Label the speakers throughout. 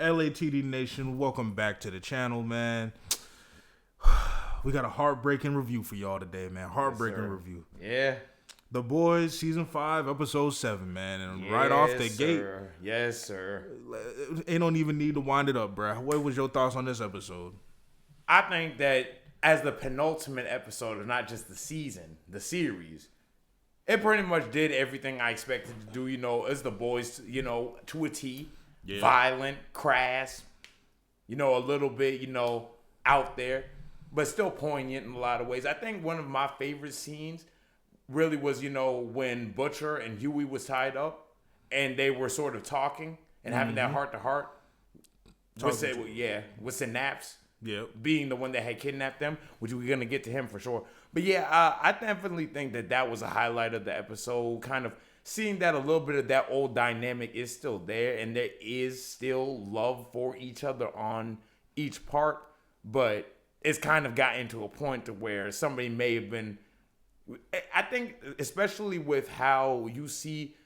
Speaker 1: LATD Nation, welcome back to the channel, man. We got a heartbreaking review for y'all today, man. Heartbreaking review.
Speaker 2: Yeah.
Speaker 1: The Boys, Season 5, Episode 7, man. And right off the gate.
Speaker 2: Yes, sir.
Speaker 1: Ain't don't even need to wind it up, bruh. What was your thoughts on this episode?
Speaker 2: I think that as the penultimate episode of not just the season, the series, it pretty much did everything I expected to do. You know, as The Boys, you know, to a T. Yeah. Violent, crass, you know, a little bit, you know, out there, but still poignant in a lot of ways. I think one of my favorite scenes really was, you know, when Butcher and Huey was tied up and they were sort of talking and having that heart-to-heart with Synapse being the one that had kidnapped them, which we're going to get to him for sure. But yeah, I definitely think that was a highlight of the episode, kind of seeing that a little bit of that old dynamic is still there and there is still love for each other on each part, but it's kind of gotten to a point to where somebody may have been, I think, especially with how you see,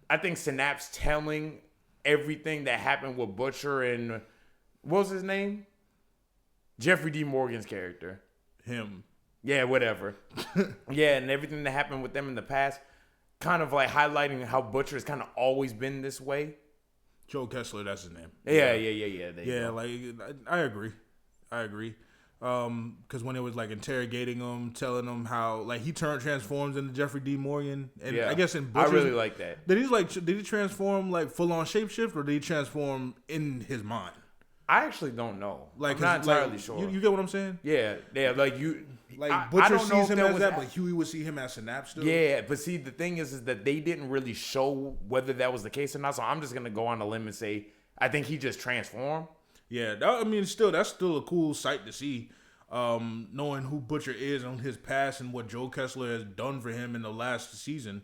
Speaker 2: I think Synapse telling everything that happened with Butcher and, what was his name? Jeffrey D. Morgan's character.
Speaker 1: Him.
Speaker 2: Yeah, whatever. Yeah, and everything that happened with them in the past, kind of like highlighting how Butcher has kind of always been this way.
Speaker 1: Joe Kessler, that's his name.
Speaker 2: Yeah.
Speaker 1: Like I agree. Because when it was like interrogating him, telling him how like he transforms into Jeffrey D. Morgan, and I guess in Butcher's,
Speaker 2: I really like that.
Speaker 1: Did he transform like full on shapeshift, or did he transform in his mind?
Speaker 2: I actually don't know.
Speaker 1: Like,
Speaker 2: I'm not entirely sure.
Speaker 1: You get what I'm saying?
Speaker 2: Yeah. Like you.
Speaker 1: Like Butcher sees him as that, but Huey would see him as Synapse still.
Speaker 2: Yeah, but see, the thing is that they didn't really show whether that was the case or not. So I'm just gonna go on a limb and say I think he just transformed.
Speaker 1: Yeah, that's still a cool sight to see. Knowing who Butcher is and his past and what Joe Kessler has done for him in the last season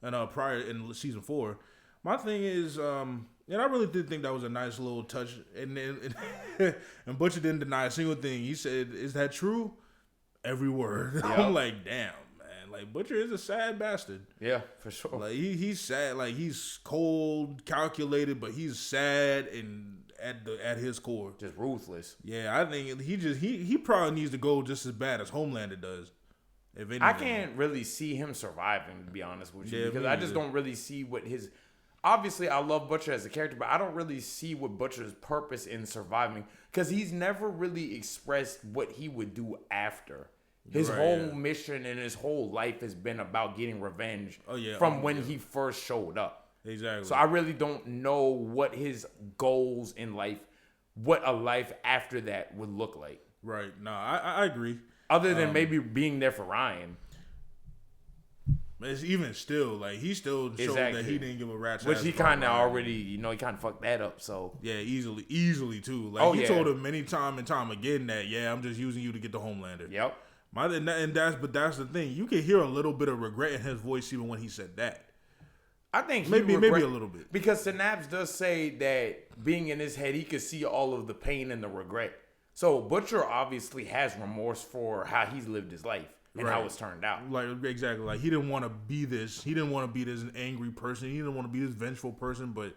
Speaker 1: and prior in season 4. My thing is, and I really did think that was a nice little touch. And and Butcher didn't deny a single thing. He said, "Is that true?" Every word. Yep. I'm like, damn, man. Like Butcher is a sad bastard.
Speaker 2: Yeah, for sure.
Speaker 1: Like he's sad. Like he's cold, calculated, but he's sad and at his core,
Speaker 2: just ruthless.
Speaker 1: Yeah, I think he probably needs to go just as bad as Homelander does. If anything.
Speaker 2: I can't really see him surviving, to be honest with you, because I just don't really see what his. Obviously, I love Butcher as a character, but I don't really see what Butcher's purpose in surviving, because he's never really expressed what he would do after. His whole mission and his whole life has been about getting revenge from when he first showed up.
Speaker 1: Exactly.
Speaker 2: So I really don't know what his goals in life, what a life after that would look like.
Speaker 1: Right. No, I agree.
Speaker 2: Other than maybe being there for Ryan.
Speaker 1: It's even still, like, he still showed that he didn't give a rat's ass.
Speaker 2: Which he kind of already, he kind of fucked that up, so.
Speaker 1: Yeah, easily, too. Like, he told him many time and time again that, I'm just using you to get the Homelander.
Speaker 2: Yep.
Speaker 1: But that's the thing. You can hear a little bit of regret in his voice even when he said that.
Speaker 2: I think
Speaker 1: maybe a little bit.
Speaker 2: Because Synapse does say that being in his head, he could see all of the pain and the regret. So Butcher obviously has remorse for how he's lived his life. And how it's turned out.
Speaker 1: Like, exactly. Like, he didn't want to be this. He didn't want to be this angry person. He didn't want to be this vengeful person. But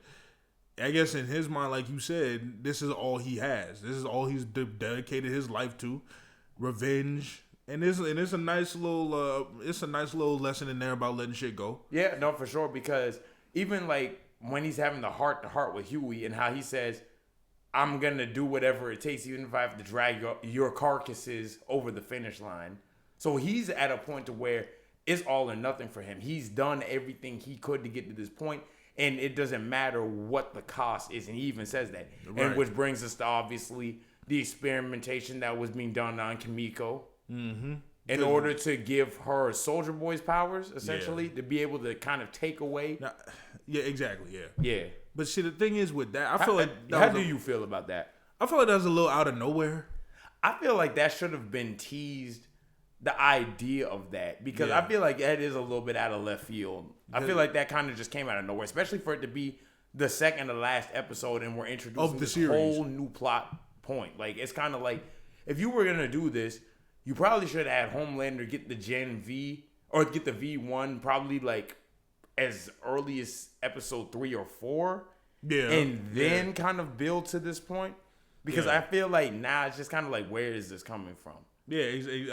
Speaker 1: I guess in his mind, like you said, this is all he has. This is all he's dedicated his life to. Revenge. And it's a nice little lesson in there about letting shit go.
Speaker 2: Yeah, no, for sure. Because even, like, when he's having the heart-to-heart with Huey and how he says, I'm going to do whatever it takes, even if I have to drag your carcasses over the finish line. So he's at a point to where it's all or nothing for him. He's done everything he could to get to this point, and it doesn't matter what the cost is. And he even says that. Right. And which brings us to, obviously, the experimentation that was being done on Kimiko.
Speaker 1: Mm-hmm.
Speaker 2: In order to give her Soldier Boy's powers, essentially, to be able to kind of take away.
Speaker 1: Now, yeah, exactly, yeah.
Speaker 2: Yeah.
Speaker 1: But see, the thing is with that, I feel like...
Speaker 2: How do you feel about that?
Speaker 1: I feel like that was a little out of nowhere.
Speaker 2: I feel like that should have been teased. The idea of that, because I feel like that is a little bit out of left field. I feel like that kind of just came out of nowhere, especially for it to be the second to last episode and we're introducing this whole new plot point. Like, it's kind of like, if you were going to do this, you probably should have had Homelander get the Gen V, or get the V1 probably like as early as episode 3 or 4,
Speaker 1: Yeah.
Speaker 2: and then kind of build to this point? Because
Speaker 1: Yeah.
Speaker 2: I feel like now it's just kind of like, where is this coming from?
Speaker 1: Yeah,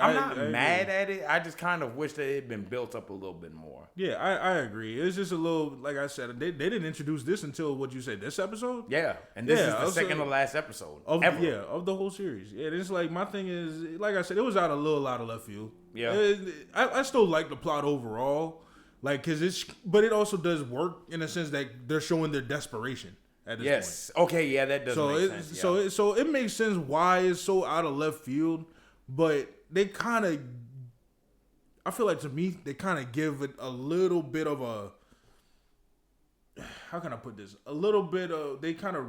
Speaker 2: I'm not
Speaker 1: I
Speaker 2: mad
Speaker 1: agree.
Speaker 2: at it. I just kind of wish that it had been built up a little bit more.
Speaker 1: Yeah, I agree. It's just a little, like I said, they didn't introduce this until what you said, this episode.
Speaker 2: Yeah, and this
Speaker 1: Yeah,
Speaker 2: is the
Speaker 1: I'll
Speaker 2: second
Speaker 1: say-
Speaker 2: to last episode
Speaker 1: Of
Speaker 2: ever.
Speaker 1: yeah, of the whole series. Yeah, it's like my thing is, like I said, it was out of left field.
Speaker 2: Yeah.
Speaker 1: I still like the plot overall, like but it also does work in a sense that they're showing their desperation at this point.
Speaker 2: Yes. Okay. Yeah, that does make sense. Yeah.
Speaker 1: So it makes sense why it's so out of left field, but they kind of, I feel like to me they kind of give it a little bit of a, how can I put this? A little bit of, they kind of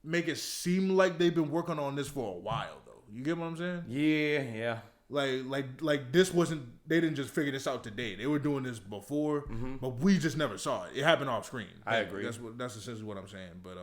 Speaker 1: make it seem like they've been working on this for a while though. You get what I'm saying?
Speaker 2: Yeah.
Speaker 1: Like this wasn't, they didn't just figure this out today. They were doing this before, but we just never saw it. It happened off screen.
Speaker 2: I agree.
Speaker 1: That's essentially what I'm saying. But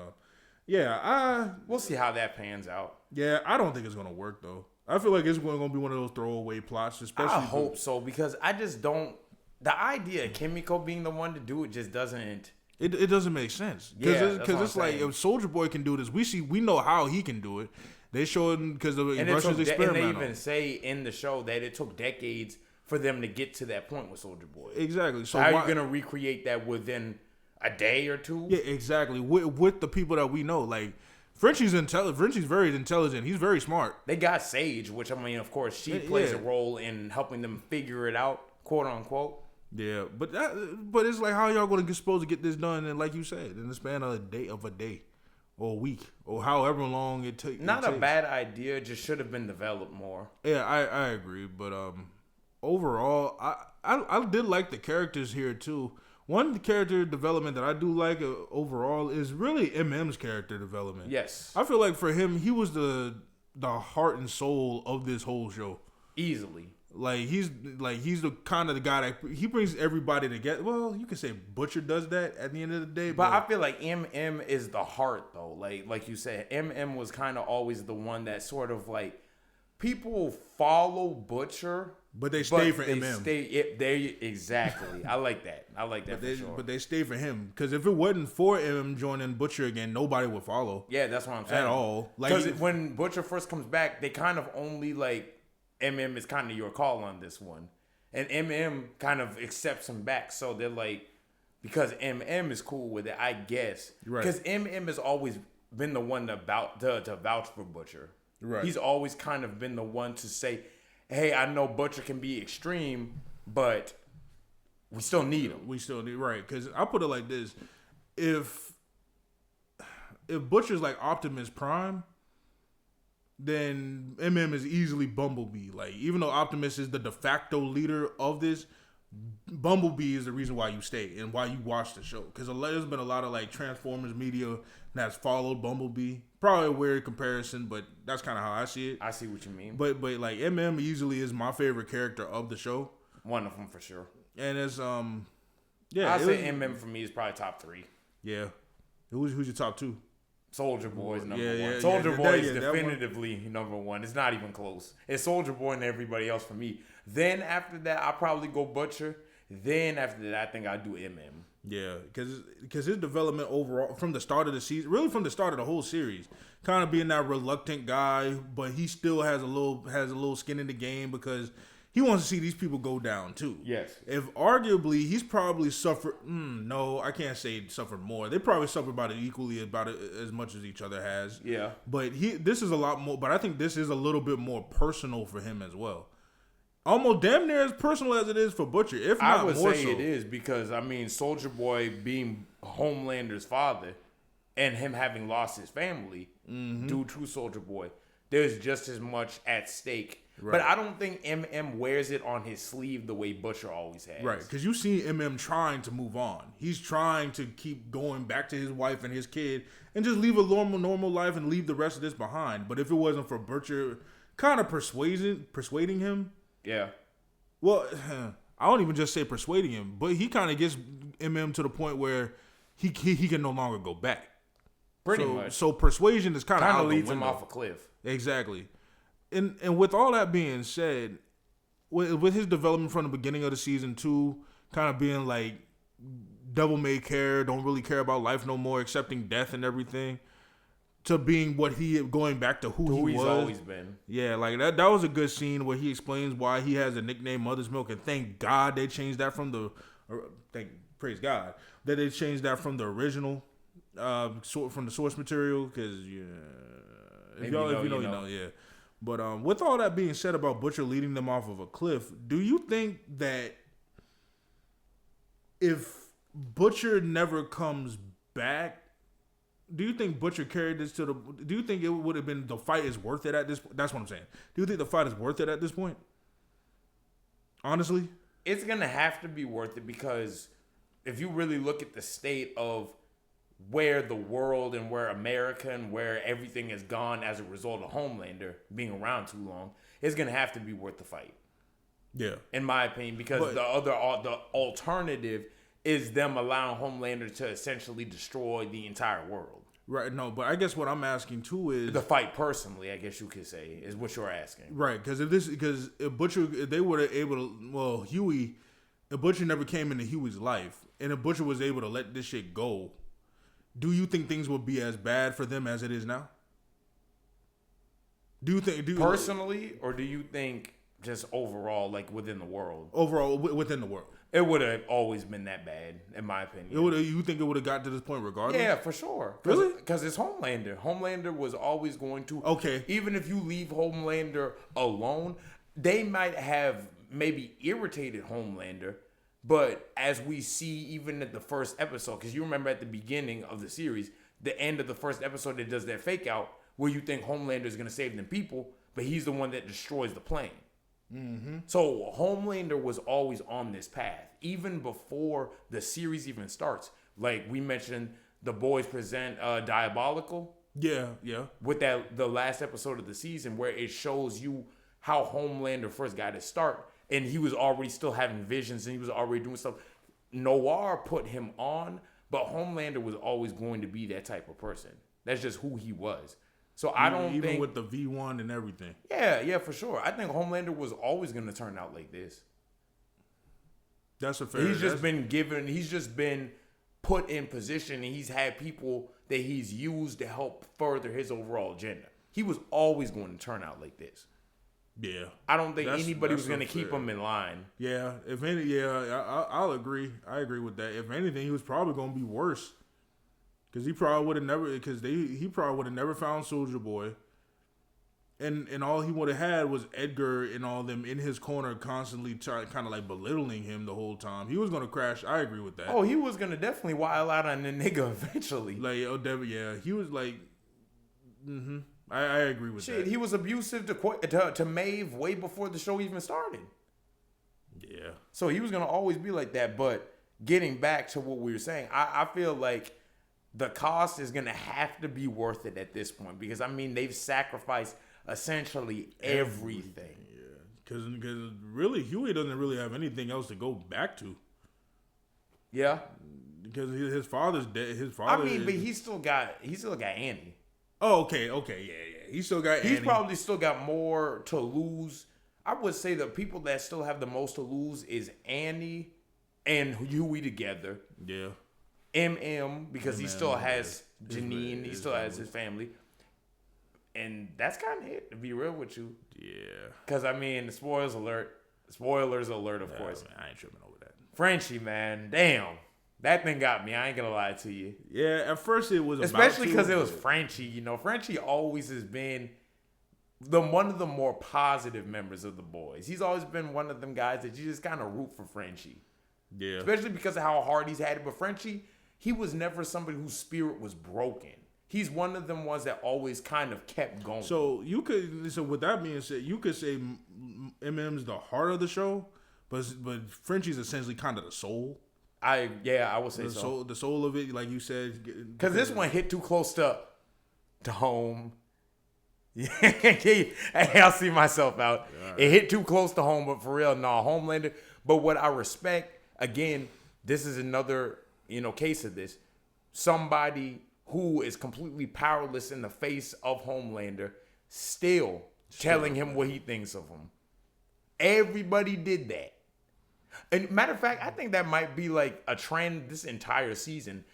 Speaker 1: yeah,
Speaker 2: We'll see how that pans out.
Speaker 1: I don't think it's gonna work though. I feel like it's going to be one of those throwaway plots, especially.
Speaker 2: I hope so, because I just don't. The idea of Kimiko being the one to do it just doesn't.
Speaker 1: It doesn't make sense
Speaker 2: Yeah,
Speaker 1: because it's like if Soldier Boy can do this, we know how he can do it. They showed because of Russia's experiment.
Speaker 2: And they even say in the show that it took decades for them to get to that point with Soldier Boy.
Speaker 1: Exactly. So
Speaker 2: how are you gonna recreate that within a day or two?
Speaker 1: Yeah, exactly. With the people that we know, like Frenchie's intelligent. Frenchie's very intelligent. He's very smart.
Speaker 2: They got Sage, which I mean, of course, she plays a role in helping them figure it out, quote unquote.
Speaker 1: Yeah, but it's like, how y'all gonna supposed to get this done? And like you said, in the span of a day or a week or however long it takes.
Speaker 2: Not a bad idea. Just should have been developed more.
Speaker 1: Yeah, I agree. But overall, I did like the characters here too. One character development that I do like overall is really MM's character development.
Speaker 2: Yes,
Speaker 1: I feel like for him, he was the heart and soul of this whole show.
Speaker 2: Easily.
Speaker 1: He's the kind of the guy that he brings everybody together. Well, you can say Butcher does that at the end of the day,
Speaker 2: but I feel like MM is the heart though. Like you said, MM was kind of always the one that sort of like people follow Butcher.
Speaker 1: But they stay for MM.
Speaker 2: Exactly. I like that. For sure.
Speaker 1: But they stay for him because if it wasn't for MM joining Butcher again, nobody would follow.
Speaker 2: Yeah, that's what I'm saying.
Speaker 1: At all.
Speaker 2: Because when Butcher first comes back, they kind of only MM is kind of your call on this one, and MM kind of accepts him back. So they're like, because MM is cool with it, I guess.
Speaker 1: Right.
Speaker 2: Because MM has always been the one to vouch for Butcher.
Speaker 1: Right.
Speaker 2: He's always kind of been the one to say, hey, I know Butcher can be extreme, but we still need him.
Speaker 1: Right, because I put it like this: if Butcher's like Optimus Prime, then MM is easily Bumblebee. Like, even though Optimus is the de facto leader of this, Bumblebee is the reason why you stay and why you watch the show. Because there's been a lot of like Transformers media that's followed Bumblebee. Probably a weird comparison, but that's kind of how I see it.
Speaker 2: I see what you mean.
Speaker 1: But like MM easily is my favorite character of the show.
Speaker 2: One of them for sure.
Speaker 1: And it's
Speaker 2: I'd say MM for me is probably top 3.
Speaker 1: Yeah. Who's your top 2?
Speaker 2: Soldier Boy is number 1.
Speaker 1: Yeah,
Speaker 2: Soldier Boy is
Speaker 1: that
Speaker 2: definitively number 1. It's not even close. It's Soldier Boy and everybody else for me. Then after that, I'll probably go Butcher. Then after that, I think I'll do MM.
Speaker 1: Yeah, because his development overall from the start of the season, really from the start of the whole series, kind of being that reluctant guy, but he still has a little skin in the game because he wants to see these people go down too.
Speaker 2: Yes.
Speaker 1: If arguably he's probably suffered. No, I can't say suffered more. They probably suffered about it equally, about it as much as each other has.
Speaker 2: Yeah.
Speaker 1: But this is a lot more. But I think this is a little bit more personal for him as well. Almost damn near as personal as it is for Butcher, if not
Speaker 2: I would
Speaker 1: more
Speaker 2: say
Speaker 1: so.
Speaker 2: it is because, I mean, Soldier Boy being Homelander's father and him having lost his family due to Soldier Boy, there's just as much at stake. Right. But I don't think MM wears it on his sleeve the way Butcher always has.
Speaker 1: Right, because you see MM trying to move on. He's trying to keep going back to his wife and his kid and just leave a normal life and leave the rest of this behind. But if it wasn't for Butcher kind of persuading him,
Speaker 2: yeah.
Speaker 1: Well, I don't even just say persuading him, but he kind of gets MM to the point where he can no longer go back.
Speaker 2: Pretty much.
Speaker 1: So persuasion is kind of
Speaker 2: leads him off a cliff.
Speaker 1: Exactly. And with all that being said, with his development from the beginning of the season 2, kind of being like devil may care, don't really care about life no more, accepting death and everything, to being what he going back to who he
Speaker 2: he's
Speaker 1: was.
Speaker 2: always been.
Speaker 1: Yeah, like that was a good scene where he explains why he has a nickname Mother's Milk, and thank God they changed that from the praise God that they changed that from the original from the source material, because if you know, yeah. But with all that being said about Butcher leading them off of a cliff, do you think that if Butcher never comes back, do you think Butcher carried this to the? Do you think it would have been the fight is worth it at this point? That's what I'm saying. Do you think the fight is worth it at this point? Honestly,
Speaker 2: it's gonna have to be worth it, because if you really look at the state of where the world and where America and where everything has gone as a result of Homelander being around too long, it's gonna have to be worth the fight.
Speaker 1: Yeah,
Speaker 2: in my opinion, because the alternative is them allowing Homelander to essentially destroy the entire world.
Speaker 1: Right. No, but I guess what I'm asking too is
Speaker 2: the fight personally, I guess you could say, is what you're asking.
Speaker 1: Right, because if Butcher, if they were able to, Huey, if Butcher never came into Huey's life, and if Butcher was able to let this shit go, do you think things would be as bad for them as it is now? Do you think
Speaker 2: personally, or do you think just overall, like within the world?
Speaker 1: Overall, within the world.
Speaker 2: It would have always been that bad, in my opinion.
Speaker 1: You think it would have got to this point regardless?
Speaker 2: Yeah, for sure.
Speaker 1: Really?
Speaker 2: Because it's Homelander. Homelander was always going to...
Speaker 1: Okay.
Speaker 2: Even if you leave Homelander alone, they might have maybe irritated Homelander, but as we see even at the first episode, because you remember at the beginning of the series, the end of the first episode that does that fake out, where you think Homelander is going to save them people, but he's the one that destroys the plane. Mm-hmm. So Homelander was always on this path, even before the series even starts. Like we mentioned, the boys present Diabolical.
Speaker 1: Yeah.
Speaker 2: With the last episode of the season, where it shows you how Homelander first got his start, and he was already still having visions, and he was already doing stuff. Noir put him on, but Homelander was always going to be that type of person. That's just who he was. So I don't think...
Speaker 1: Even with the V1 and everything.
Speaker 2: Yeah, for sure. I think Homelander was always going to turn out like this.
Speaker 1: That's a fair...
Speaker 2: He's just been put in position, and he's had people that he's used to help further his overall agenda. He was always going to turn out like this.
Speaker 1: Yeah.
Speaker 2: I don't think anybody was going to keep him in line.
Speaker 1: Yeah. I'll agree. I agree with that. If anything, he was probably going to be worse. Because he probably would have never found Soulja Boy, and all he would have had was Edgar and all them in his corner constantly kind of like belittling him the whole time. He was gonna crash. I agree with that.
Speaker 2: Oh, he was gonna definitely wild out on the nigga eventually.
Speaker 1: Like yeah, he was like, I agree with that.
Speaker 2: He was abusive to Maeve way before the show even started.
Speaker 1: Yeah.
Speaker 2: So he was gonna always be like that. But getting back to what we were saying, I feel like the cost is going to have to be worth it at this point, because, I mean, they've sacrificed essentially everything.
Speaker 1: Yeah, because really, Huey doesn't really have anything else to go back to.
Speaker 2: Yeah.
Speaker 1: Because his father's dead.
Speaker 2: But he still got Annie.
Speaker 1: Oh, okay, yeah. He still got Annie.
Speaker 2: He's probably still got more to lose. I would say the people that still have the most to lose is Annie and Huey together.
Speaker 1: Yeah.
Speaker 2: Because he still has Janine, he still has his family. And that's kind of it, to be real with you.
Speaker 1: Yeah.
Speaker 2: Because, I mean, spoilers alert, of course.
Speaker 1: Man, I ain't tripping over that.
Speaker 2: Frenchie, man, damn. That thing got me, I ain't going to lie to you.
Speaker 1: Yeah, at first it was
Speaker 2: especially because it was Frenchie, you know. Frenchie always has been one of the more positive members of the boys. He's always been one of them guys that you just kind of root for Frenchie.
Speaker 1: Yeah.
Speaker 2: Especially because of how hard he's had it. But Frenchie, he was never somebody whose spirit was broken. He's one of them ones that always kind of kept going.
Speaker 1: So with that being said, you could say MM's the heart of the show, but Frenchie's essentially kind of the soul.
Speaker 2: I would say so.
Speaker 1: The soul of it, like you said.
Speaker 2: Because this one hit too close to home. Yeah, I'll see myself out. Right. It hit too close to home, but for real, Homelander. But what I respect, again, this is another case of this. Somebody who is completely powerless in the face of Homelander still telling him what he thinks of him. Everybody did that. And matter of fact, I think that might be like a trend this entire season.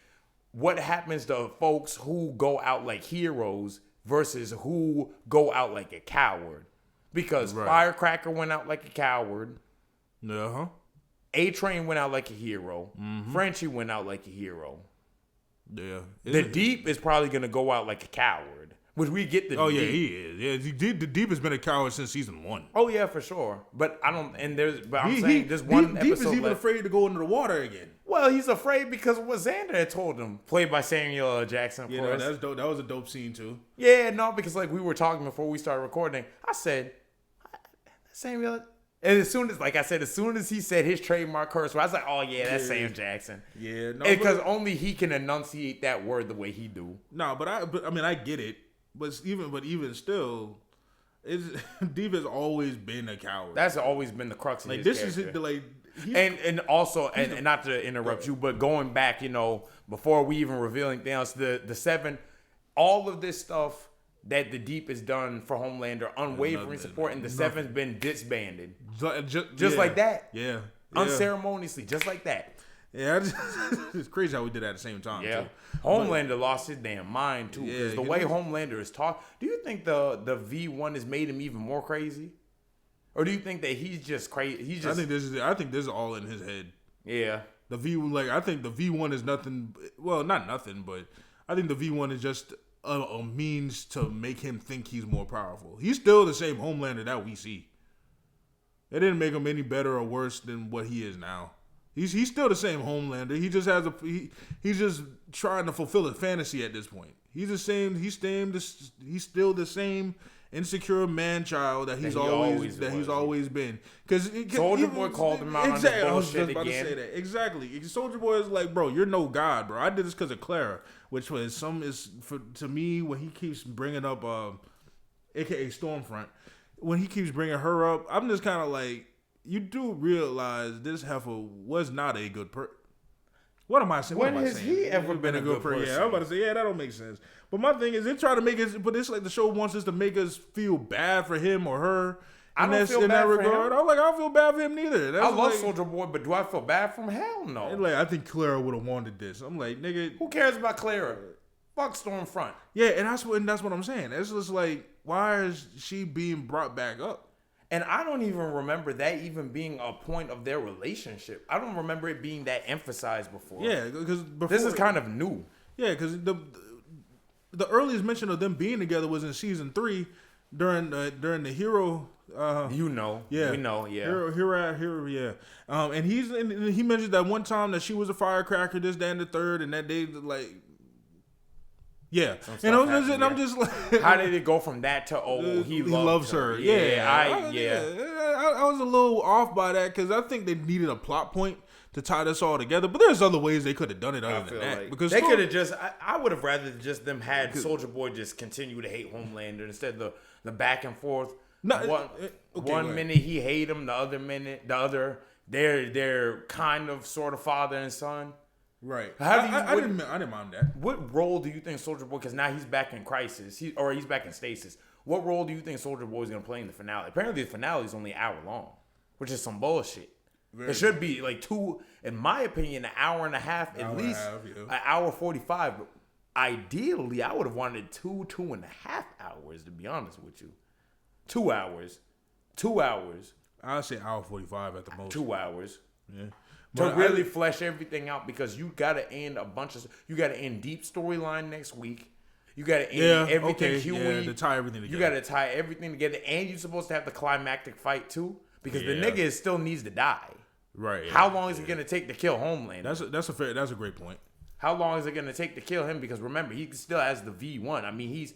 Speaker 2: What happens to folks who go out like heroes versus who go out like a coward? Because Firecracker went out like a coward.
Speaker 1: Uh-huh.
Speaker 2: A-Train went out like a hero. Frenchie went out like a hero.
Speaker 1: Yeah.
Speaker 2: The Deep is probably going to go out like a coward. Which we get the
Speaker 1: Deep.
Speaker 2: Yeah,
Speaker 1: he is. Yeah, the Deep has been a coward since season 1.
Speaker 2: Oh, yeah, for sure. But I'm saying there's one
Speaker 1: Deep
Speaker 2: episode
Speaker 1: is even afraid to go into the water again.
Speaker 2: Well, he's afraid because of what Xander had told him. Played by Samuel L. Jackson, of course.
Speaker 1: That's dope. That was a dope scene, too.
Speaker 2: Yeah, no, because like we were talking before we started recording. I said, Samuel... And as soon as he said his trademark curse word, I was like, oh, yeah, that's Sam Jackson.
Speaker 1: Yeah. No,
Speaker 2: because only he can enunciate that word the way he do.
Speaker 1: No, but I mean, I get it. But even still, Deep has always been a coward.
Speaker 2: That's always been the crux of
Speaker 1: like
Speaker 2: his
Speaker 1: this
Speaker 2: character.
Speaker 1: is like
Speaker 2: and also and not to interrupt you, but going back, before we even reveal anything else, the 7, all of this stuff that the Deep has done for Homelander, unwavering support, and the 7's been disbanded, just like that.
Speaker 1: Yeah.
Speaker 2: Unceremoniously, just like that.
Speaker 1: Yeah, it's crazy how we did that at the same time.
Speaker 2: Yeah,
Speaker 1: too.
Speaker 2: Homelander lost his damn mind too. Because the way Homelander is taught, do you think the V1 has made him even more crazy, or do you think that he's just crazy? I think
Speaker 1: this is all in his head.
Speaker 2: Yeah,
Speaker 1: I think the V1 is nothing. Well, not nothing, but I think the V1 is just a means to make him think he's more powerful. He's still the same Homelander that we see. It didn't make him any better or worse than what he is now. He's still the same Homelander. He just has he's just trying to fulfill a fantasy at this point. He's the same. He's still the same insecure man child that he's always been. Because
Speaker 2: Soldier Boy called him out on his bullshit
Speaker 1: I was just about
Speaker 2: again.
Speaker 1: to say that. Exactly. Soldier Boy is like, bro, you're no god, bro. I did this because of Clara, which was to me when he keeps bringing up, AKA Stormfront, when he keeps bringing her up, I'm just kind of like, you do realize this heifer was not a good person. What am I saying?
Speaker 2: When has he ever been a good person?
Speaker 1: Yeah, I'm about to say, that don't make sense. But my thing is, they try to make it, but it's like the show wants us to make us feel bad for him or her.
Speaker 2: I don't feel bad for him.
Speaker 1: I'm like, I don't feel bad for him neither.
Speaker 2: I love Soldier Boy, but do I feel bad for him? Hell no.
Speaker 1: Like, I think Clara would have wanted this. I'm like, nigga.
Speaker 2: Who cares about Clara? Fuck Stormfront.
Speaker 1: Yeah, and that's what I'm saying. It's just like, why is she being brought back up?
Speaker 2: And I don't even remember that even being a point of their relationship. I don't remember it being that emphasized before.
Speaker 1: Yeah, because
Speaker 2: this is kind of new.
Speaker 1: Yeah, because the earliest mention of them being together was in season 3 during the hero.
Speaker 2: Yeah, we know, yeah.
Speaker 1: Hero, yeah. And he mentioned that one time that she was a firecracker, this, that, and the third, and that they like. Yeah, and I'm just like,
Speaker 2: how did it go from that to he loves her?
Speaker 1: I was a little off by that because I think they needed a plot point to tie this all together. But there's other ways they could have done it other than that.
Speaker 2: Like because they could have just. I would have rather just them had Soldier Boy just continue to hate Homelander instead of the back and forth. One minute he hate him, the other minute they're kind of sort of father and son.
Speaker 1: Right. I didn't mind that.
Speaker 2: What role do you think Soldier Boy? Because now he's back in Crisis, he's back in Stasis. What role do you think Soldier Boy is going to play in the finale? Apparently, the finale is only an hour long, which is some bullshit. It should be like in my opinion, an hour and a half, at least an hour 45. But ideally, I would have wanted 2.5 hours. To be honest with you, 2 hours.
Speaker 1: I'd say hour 45 at the most.
Speaker 2: 2 hours.
Speaker 1: Yeah.
Speaker 2: To really flesh everything out, because you got to end you got to end Deep storyline next week. You got to end everything Huey.
Speaker 1: To tie everything together.
Speaker 2: You got to tie everything together, and you're supposed to have the climactic fight too, because the nigga still needs to die.
Speaker 1: Right.
Speaker 2: How long is it gonna take to kill Homelander?
Speaker 1: That's a great point.
Speaker 2: How long is it gonna take to kill him? Because remember, he still has the V1. I mean, he's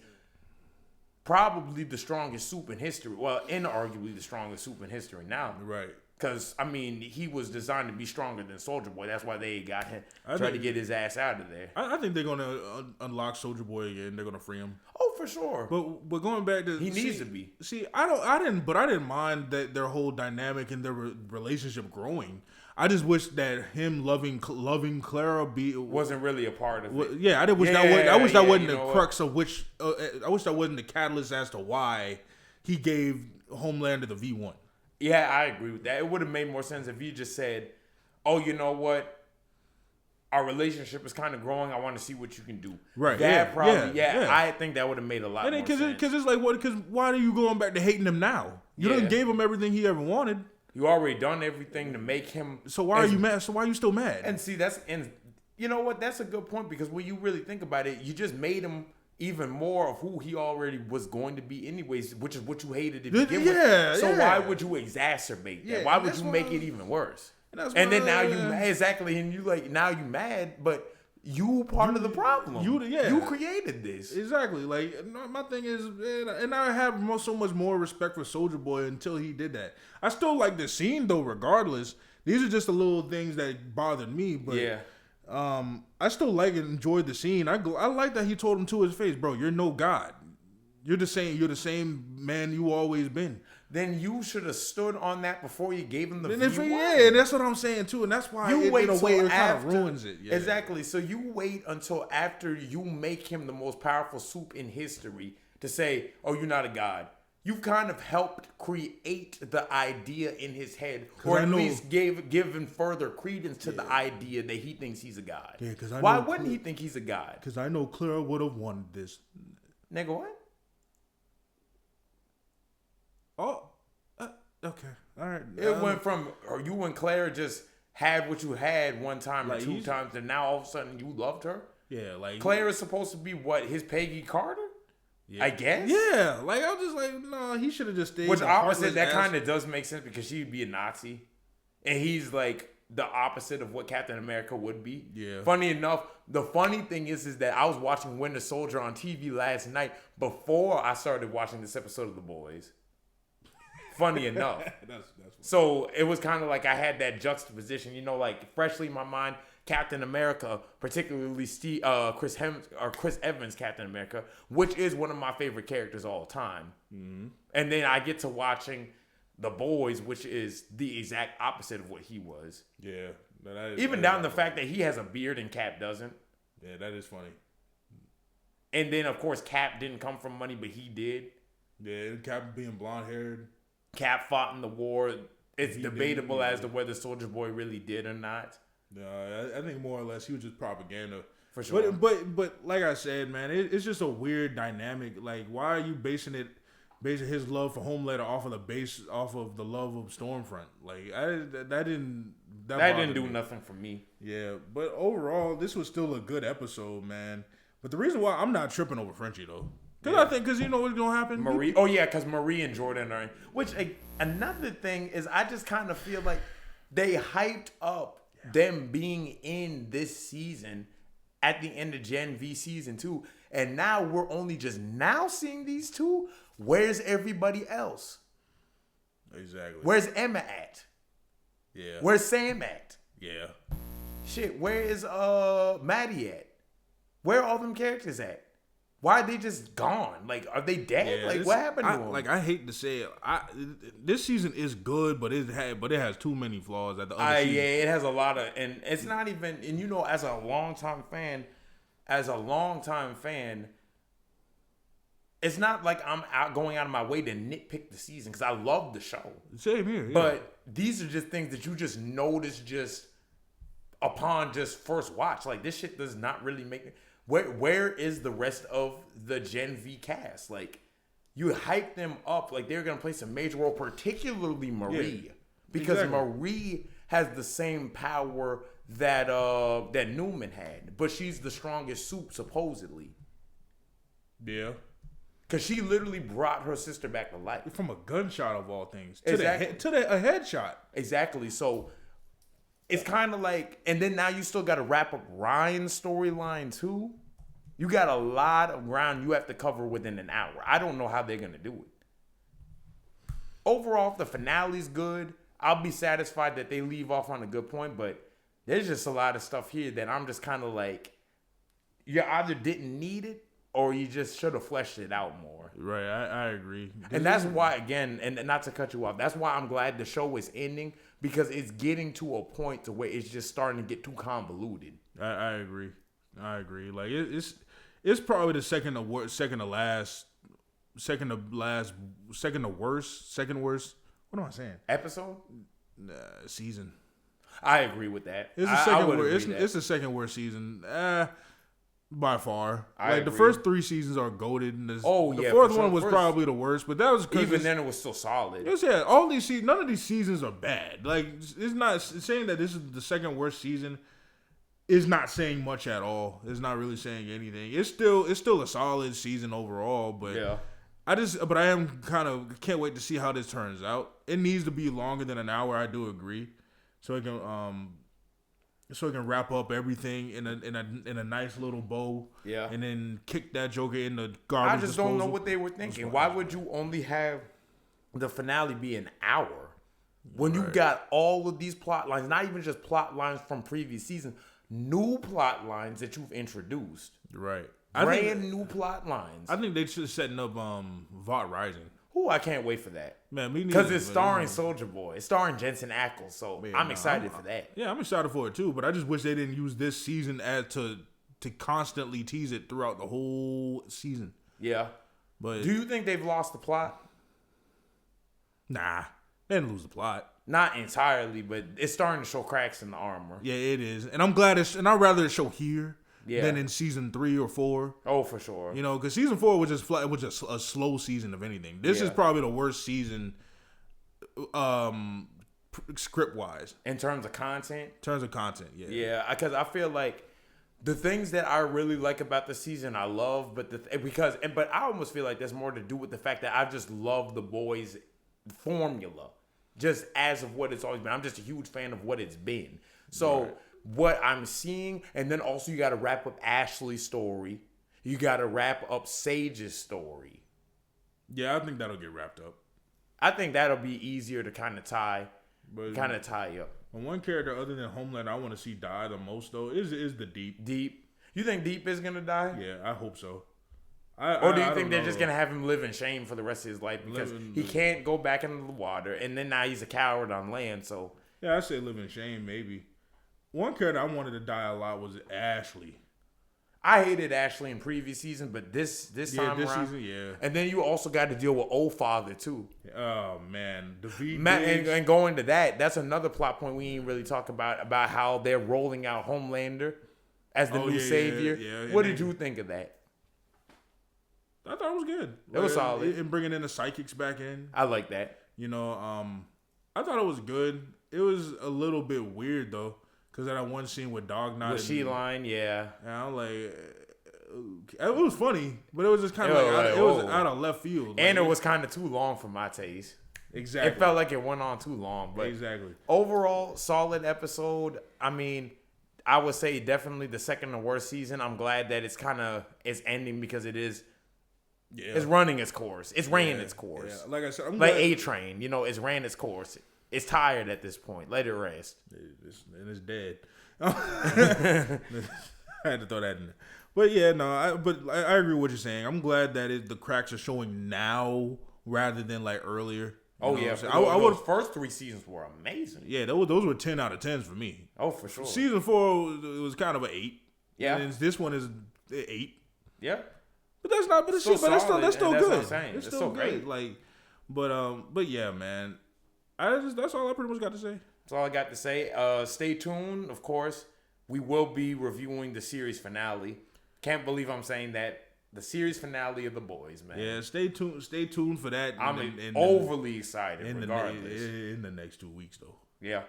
Speaker 2: probably the strongest soup in history. Well, inarguably the strongest soup in history now.
Speaker 1: Right.
Speaker 2: Because, I mean, he was designed to be stronger than Soldier Boy. That's why they got him, tried to get his ass out of there.
Speaker 1: I think they're going to unlock Soldier Boy again. They're going to free him.
Speaker 2: Oh, for sure.
Speaker 1: But going back to...
Speaker 2: He needs to be.
Speaker 1: See, I didn't mind that their whole dynamic and their relationship growing. I just wish that him loving Clara
Speaker 2: wasn't really a part of it.
Speaker 1: Yeah, I wish that wasn't the crux of which... I wish that wasn't the catalyst as to why he gave Homelander the V1.
Speaker 2: Yeah, I agree with that. It would have made more sense if you just said, "Oh, you know what? Our relationship is kind of growing. I want to see what you can do."
Speaker 1: Right.
Speaker 2: That
Speaker 1: Yeah,
Speaker 2: probably,
Speaker 1: yeah.
Speaker 2: I think that would have made a lot
Speaker 1: And
Speaker 2: more
Speaker 1: then,
Speaker 2: sense.
Speaker 1: because it's like, what? Because why are you going back to hating him now? You
Speaker 2: Yeah.
Speaker 1: done gave him everything he ever wanted.
Speaker 2: You already done everything to make him.
Speaker 1: So why are you mad? So why are you still mad?
Speaker 2: And see, you know what? That's a good point, because when you really think about it, you just made him even more of who he already was going to be anyways, which is what you hated to begin with. So why would you exacerbate that?
Speaker 1: Yeah,
Speaker 2: Why
Speaker 1: and
Speaker 2: would
Speaker 1: that's
Speaker 2: you
Speaker 1: why-
Speaker 2: make it even worse?
Speaker 1: And
Speaker 2: And then now you exactly, and you like now you mad, but you part of the problem.
Speaker 1: you
Speaker 2: created this.
Speaker 1: Exactly. Like, no, my thing is, and I have so much more respect for Soulja Boy until he did that. I still like the scene though, regardless. These are just the little things that bothered me, but
Speaker 2: Yeah.
Speaker 1: I still like and enjoyed the scene. I like that he told him to his face, bro, you're no god. You're the same man you always been.
Speaker 2: Then you should have stood on that before you gave him the
Speaker 1: And
Speaker 2: V1.
Speaker 1: and that's what I'm saying too, and that's why
Speaker 2: You wait
Speaker 1: in a way
Speaker 2: till
Speaker 1: it kind of
Speaker 2: after,
Speaker 1: ruins it. Yeah.
Speaker 2: Exactly. So you wait until after you make him the most powerful soup in history to say, "Oh, you're not a god." You've kind of helped create the idea in his head, or at least given further credence to the idea that he thinks he's a god.
Speaker 1: Yeah, because
Speaker 2: why wouldn't he think he's a god?
Speaker 1: Because I know Clara would have wanted this.
Speaker 2: Nigga, what?
Speaker 1: Oh, okay, all right.
Speaker 2: It went from, or you and Claire just had what you had one time or
Speaker 1: Like,
Speaker 2: two times, and now all of a sudden you loved her.
Speaker 1: Yeah, like
Speaker 2: Claire is supposed to be what, his Peggy Carter? I guess.
Speaker 1: Yeah, like I was just like, no, he should have just stayed.
Speaker 2: Which
Speaker 1: the
Speaker 2: opposite, that
Speaker 1: heartless
Speaker 2: kind of does make sense, because she'd be a Nazi, and he's like the opposite of what Captain America would be.
Speaker 1: Yeah.
Speaker 2: Funny enough, the funny thing is that I was watching Winter Soldier on TV last night before I started watching this episode of The Boys. Funny enough.
Speaker 1: that's
Speaker 2: So it was kind of like I had that juxtaposition, like freshly in my mind, Captain America, particularly Chris Evans' Captain America, which is one of my favorite characters all time. Mm-hmm. And then I get to watching The Boys, which is the exact opposite of what he was.
Speaker 1: Yeah.
Speaker 2: Even down to the fact that he has a beard and Cap doesn't.
Speaker 1: Yeah, that is funny.
Speaker 2: And then, of course, Cap didn't come from money, but he did.
Speaker 1: Yeah, Cap being blonde haired.
Speaker 2: Cap fought in the war. It's debatable as to whether Soulja Boy really did or not.
Speaker 1: No, I think more or less he was just propaganda.
Speaker 2: For sure.
Speaker 1: But like I said, man, it's just a weird dynamic. Like, why are you basing his love for Homelander off of the love of Stormfront? Like, that didn't
Speaker 2: do nothing for me.
Speaker 1: Yeah, but overall, this was still a good episode, man. But the reason why I'm not tripping over Frenchie though, because you know what's gonna happen.
Speaker 2: Marie. Oh yeah, because Marie and Jordan are in. Which another thing is, I just kind of feel like they hyped up them being in this season at the end of Gen V season 2, and now we're only just now seeing these two. Where's everybody else?
Speaker 1: Exactly.
Speaker 2: Where's Emma at?
Speaker 1: Yeah.
Speaker 2: Where's Sam at?
Speaker 1: Yeah.
Speaker 2: Shit, where is Maddie at? Where are all them characters at? Why are they just gone? Like, are they dead?
Speaker 1: Yeah,
Speaker 2: like, what happened to them?
Speaker 1: Like, I hate to say it, this season is good, but it has too many flaws at the other season.
Speaker 2: Yeah, it has a lot of, and it's not even, and as a longtime fan, it's not like I'm going out of my way to nitpick the season, because I love the show.
Speaker 1: Same here. Yeah.
Speaker 2: But these are just things that you just notice just upon just first watch. Like, this shit does not really make. Where is the rest of the Gen V cast? Like, you hype them up like they're gonna play some major role, particularly Marie, because
Speaker 1: exactly.
Speaker 2: Marie has the same power that that Newman had, but she's the strongest soup supposedly.
Speaker 1: Yeah.
Speaker 2: Cause she literally brought her sister back to life
Speaker 1: From a gunshot of all things
Speaker 2: to
Speaker 1: a headshot.
Speaker 2: Exactly. So it's kind of like, and then now you still got to wrap up Ryan's storyline too. You got a lot of ground you have to cover within an hour. I don't know how they're gonna do it. Overall, if the finale's good, I'll be satisfied that they leave off on a good point. But there's just a lot of stuff here that I'm just kind of like, you either didn't need it or you just should have fleshed it out more.
Speaker 1: Right, I agree.
Speaker 2: And that's why, again, and not to cut you off, that's why I'm glad the show is ending, because it's getting to a point to where it's just starting to get too convoluted.
Speaker 1: I agree. Like, it's probably the second worst. What am I saying?
Speaker 2: Episode?
Speaker 1: Season.
Speaker 2: I agree with that.
Speaker 1: It's the second worst. It's the second worst season. By far.
Speaker 2: I
Speaker 1: the
Speaker 2: agree.
Speaker 1: first 3 seasons are goated. The
Speaker 2: yeah,
Speaker 1: fourth
Speaker 2: for sure.
Speaker 1: one was probably the worst, but that was because
Speaker 2: even then it was still solid.
Speaker 1: all these seasons, none of these seasons are bad. Like it's saying that this is the second worst season is not saying much at all. It's not really saying anything. It's still a solid season overall, but
Speaker 2: Yeah.
Speaker 1: but I am kind of can't wait to see how this turns out. It needs to be longer than an hour. I do agree, so it can wrap up everything in a nice little bow.
Speaker 2: Yeah.
Speaker 1: And then kick that Joker in the garbage.
Speaker 2: I just don't know what they were thinking. Why would you only have the finale be an hour when you got all of these plot lines? Not even just plot lines from previous seasons, new plot lines that you've introduced.
Speaker 1: Right.
Speaker 2: Brand new plot lines.
Speaker 1: I think they should setting up Vought Rising.
Speaker 2: Ooh, I can't wait for that.
Speaker 1: Man, me neither.
Speaker 2: Because it's starring Soulja Boy. It's starring Jensen Ackles, so I'm excited for that.
Speaker 1: Yeah, I'm excited for it too, but I just wish they didn't use this season to constantly tease it throughout the whole season.
Speaker 2: Yeah.
Speaker 1: But
Speaker 2: do you think they've lost the plot?
Speaker 1: Nah, they didn't lose the plot.
Speaker 2: Not entirely, but it's starting to show cracks in the armor.
Speaker 1: Yeah, it is, and I'm glad and I'd rather it show here than in season 3 or 4.
Speaker 2: Oh, for sure.
Speaker 1: You know, because season 4 was just flat, it was just a slow season of anything. This is probably the worst season, script wise.
Speaker 2: In terms of content.
Speaker 1: Yeah.
Speaker 2: Yeah, because I feel like the things that I really like about the season, I love, but but I almost feel like that's more to do with the fact that I just love the boys' formula, just as of what it's always been. I'm just a huge fan of what it's been. So what I'm seeing, and then also you got to wrap up Ashley's story. You got to wrap up Sage's story.
Speaker 1: Yeah, I think that'll get wrapped up.
Speaker 2: I think that'll be easier to kind of tie up.
Speaker 1: And one character other than Homelander I want to see die the most though is the Deep.
Speaker 2: Deep. You think Deep is gonna die?
Speaker 1: Yeah, I hope so.
Speaker 2: Or do you think they're just gonna have him live in shame for the rest of his life because he can't go back into the water, and then now he's a coward on land? So
Speaker 1: yeah, I say live in shame maybe. One character I wanted to die a lot was Ashley.
Speaker 2: I hated Ashley in previous season, but this time around,
Speaker 1: season, yeah.
Speaker 2: And then you also got to deal with Old Father too.
Speaker 1: Oh man,
Speaker 2: and going to that's another plot point we ain't really talk about how they're rolling out Homelander as the new savior. Yeah. What did you think of that?
Speaker 1: I thought it was good.
Speaker 2: It was solid.
Speaker 1: And bringing in the psychics back in.
Speaker 2: I like that.
Speaker 1: You know, I thought it was good. It was a little bit weird though. Because that one scene with Dog Knot.
Speaker 2: With She-Line, yeah.
Speaker 1: And I'm like, it was funny, but it was just kind of it was out of left field.
Speaker 2: And it was kind of too long for my taste.
Speaker 1: Exactly.
Speaker 2: It felt like it went on too long. But
Speaker 1: exactly.
Speaker 2: Overall, solid episode. I mean, I would say definitely the second to worst season. I'm glad that it's ending because it is. Yeah. It's running its course. It's ran its course.
Speaker 1: Yeah. Like I said, I'm
Speaker 2: like A-Train. You know, it's ran its course. It's tired at this point. Let it rest.
Speaker 1: And it's dead. I had to throw that in there. But yeah, no, I agree with what you're saying. I'm glad that the cracks are showing now rather than like earlier.
Speaker 2: Oh yeah, the first 3 seasons were amazing.
Speaker 1: Yeah, those were 10 out of 10s for me.
Speaker 2: Oh, for sure.
Speaker 1: Season 4 was kind of an 8.
Speaker 2: Yeah.
Speaker 1: And this one is 8.
Speaker 2: Yeah.
Speaker 1: But that's not. But it's still good.
Speaker 2: That's
Speaker 1: good.
Speaker 2: What I'm saying.
Speaker 1: It's still
Speaker 2: great.
Speaker 1: Like, but yeah, man. That's all I pretty much got to say.
Speaker 2: That's all I got to say. Stay tuned. Of course, we will be reviewing the series finale. Can't believe I'm saying that. The series finale of The Boys, man.
Speaker 1: Yeah, stay tuned. Stay tuned for that.
Speaker 2: I'm overly excited. Regardless,
Speaker 1: in the next 2 weeks, though.
Speaker 2: Yeah.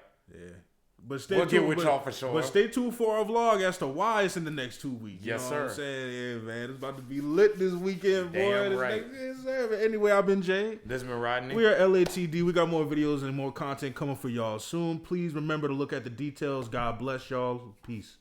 Speaker 1: But stay
Speaker 2: we'll
Speaker 1: tuned
Speaker 2: get with y'all for sure.
Speaker 1: But stay tuned for our vlog as to why it's in the next 2 weeks.
Speaker 2: Yes,
Speaker 1: you know
Speaker 2: sir.
Speaker 1: What I'm saying? Yeah, man. It's about to be lit this weekend, boy.
Speaker 2: Damn right.
Speaker 1: Yes, sir. But anyway, I've been Jay.
Speaker 2: This has been Rodney.
Speaker 1: We are LATD. We got more videos and more content coming for y'all soon. Please remember to look at the details. God bless y'all. Peace.